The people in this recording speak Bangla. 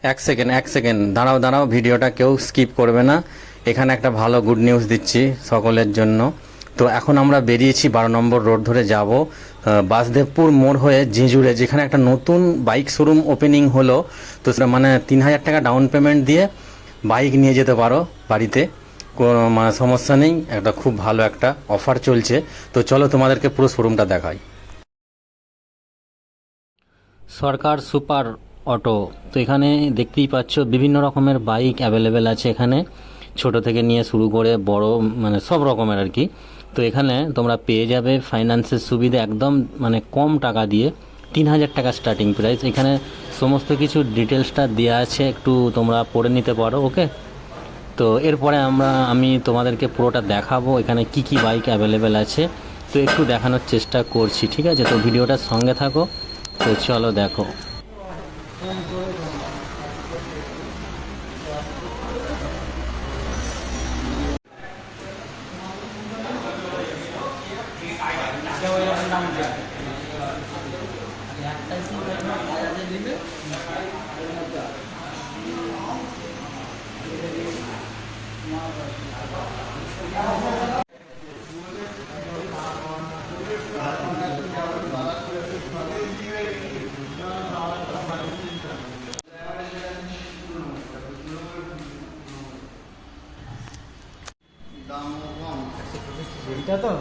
এক সেকেন্ড দাঁড়াও দাঁড়াও, ভিডিওটা কেউ স্কিপ করবে না। এখানে একটা ভালো গুড নিউজ দিচ্ছি সকলের জন্য। তো এখন আমরা বেরিয়েছি 12 নম্বর রোড ধরে যাব বাসদেবপুর মোড় হয়ে জিঁজুড়ে, যেখানে একটা নতুন বাইক শোরুম ওপেনিং হলো। তো সেটা মানে 3,000 টাকা ডাউন পেমেন্ট দিয়ে বাইক নিয়ে যেতে পারো বাড়িতে, কোনো মানে সমস্যা নেই। একটা খুব ভালো একটা অফার চলছে। তো চলো তোমাদেরকে পুরো শোরুমটা দেখাই। সরকার সুপার অটো। তো এখানে দেখতেই পাচ্ছ বিভিন্ন রকমের বাইক অ্যাভেলেবেল আছে এখানে, ছোট থেকে নিয়ে শুরু করে বড় মানে সব রকমের আর কি। তো এখানে তোমরা পেয়ে যাবে ফাইন্যান্সের সুবিধা একদম মানে কম টাকা দিয়ে, 3,000 টাকা স্টার্টিং প্রাইস। এখানে সমস্ত কিছু ডিটেলসটা দেওয়া আছে, একটু তোমরা পড়ে নিতে পারো। ওকে, তো এরপরে আমি তোমাদেরকে পুরোটা দেখাবো এখানে কি কি বাইক অ্যাভেলেবেল আছে। তো একটু দেখানোর চেষ্টা করছি, ঠিক আছে? তো ভিডিওটার সঙ্গে থাকো। তো চলো দেখো। এটা তো